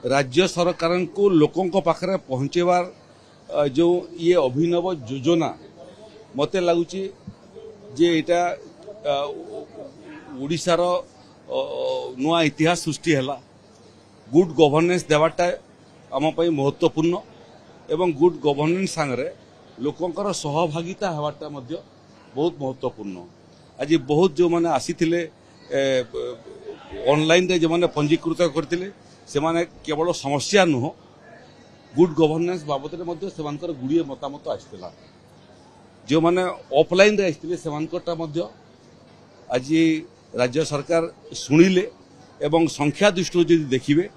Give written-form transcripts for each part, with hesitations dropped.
राज्य सरकार को लोकों पाखरे पहुंचेबार जो ये अभिनव योजना मते लगुच जे एटा ओडिशार नुआ इतिहास सृष्टि है। गुड गवर्नेंस देवाटा आम महत्वपूर्ण एवं गुड गवर्नेंस सांगरे लोकंकर सहभागिता हेबाटा मध्य बहुत महत्वपूर्ण। आज बहुत जो माने आसी थिले ऑनलाइन रे जो माने पंजीकृत करथिले से माने केवल समस्या नुह गुड गवर्नेंस बाबद रे मध्य सेमानकर गुड़िए मतामत आसिला। जो माने ऑफलाइन रे आसिले सेमानकटा मध्य आज राज्य सरकार सुनिले एवं संख्या दृष्टि जदि देखिबे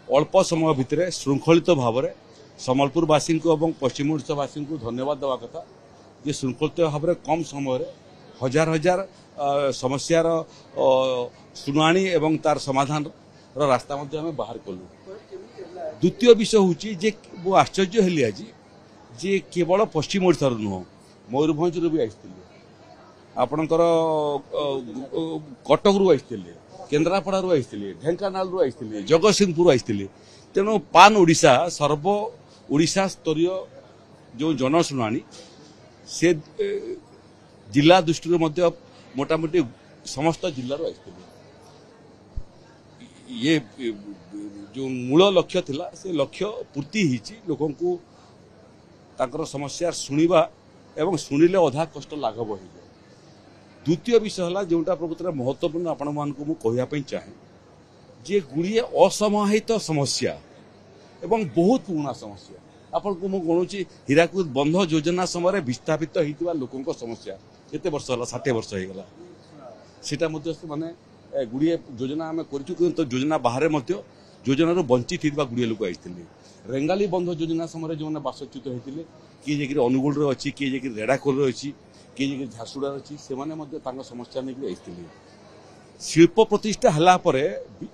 अल्प समय भितर श्रृंखलित भाव में सम्बलपुरवासी को एवं पश्चिम ओडिशावासी को धन्यवाद देवा कथा जे श्रृंखलित भाव में कम समय हजार हजार समस्यार शुणाणी एवं तार समाधान रास्ता मध्य आम बाहर कलु। द्वितीय विषय हूँ जे वो आश्चर्य हेली आज जे केवल पश्चिम ओडिशार नुह मयूरभंज भी आसते आपणकर कटक रु आसते केन्द्रापड़ा रु आसते ढेंकानाल रु आसते जगतसिंहपुर आसते तेणु पान ओडिशा सर्व ओडिशा स्तरीय जो जनशुणाणी से जिला दृष्टि मोटामोटी समस्त जिल्लार आसते ये जो मूल लक्ष्य थिला से लक्ष्य पूर्ति होती लोक तांकर समस्या शुणा एवं शुणिले अधा कष्ट लाघव हो जाए। द्वितीय विषय है जोटा प्रकृत महत्वपूर्ण आपण मानक मु कहवाई चाहे जे गुड़िए असमाहित समस्या एवं बहुत पुराना समस्या आपन को मु गणुची हीराकुद बंध योजना समय विस्थापित होता लोकों समस्या केते वर्ष है 60 वर्ष हो गला सेटा मध्य माने गुड़िए योजना आम कर योजना बाहर योजना वंचित होता गुड़िए लोक आते रेंगाली बंध योजना समय जो मैंने बासच्युत होते किए जाकि अनुगुल अच्छी किए जाकि रेड़ाखोल अच्छी किए जाकि झारसुड़ा अच्छी से समस्या नहीं आते शिल्प प्रतिष्ठा हला परे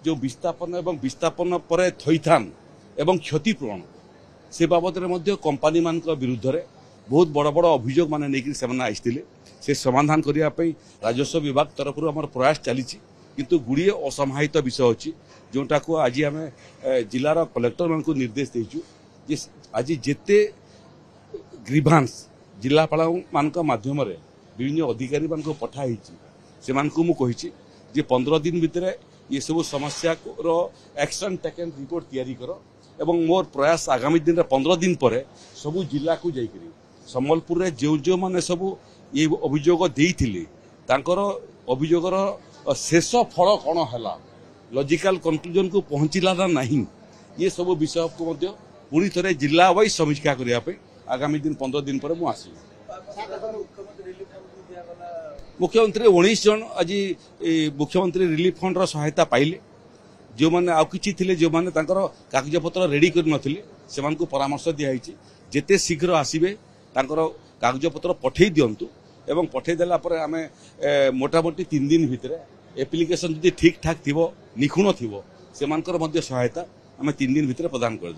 जो विस्थापन एवं विस्थापन पर थैथान एवं क्षतिपूरण से बाबद कंपानी मान विरुद्ध रे बहुत बड़ बड़ अभियोग मान नहीं आसते से समाधान करने राजस्व विभाग तरफ आम प्रयास चली किंतु गुड़िए असमाहित विषय अच्छी जोटा को आज आम जिलार कलेक्टर मान निर्देश देचु जे आज जेते ग्रीभांस जिलापाल मान माध्यम विभिन्न अधिकारी मान पठाई से मुझे जे 15 दिन भितर ये सब समस्या एक्शन टेकन रिपोर्ट तैयारी कर एवं मोर प्रयास आगामी दिन 15 दिन पर सबू जिला को जाकरी सम्बलपुर रे जो जो माने सबू ये अभियोग देइथिले तांकर अभियोगर शेष फल कौन है लॉजिकल कंक्लूजन को पहुंचला ना नहीं ये सब विषय को पुणी थे जिला वाइज समीक्षा करने आगामी दिन 15 दिन पर मुझे मुख्यमंत्री 19 जन आज मुख्यमंत्री रिलीफ फंड सहायता पाइले जो मैंने आउ कि जो मैंने कागज पत्र रेडी कर परामर्श दिखाई जेते शीघ्र आसवे कागज पत्र पठे दिंतु एवं पठेदेला आम मोटामोटी 3 दिन भितर एप्लिकेशन जदि ठीक ठाक थी निखुण थी से सहायता आम 3 दिन भितर प्रदान कर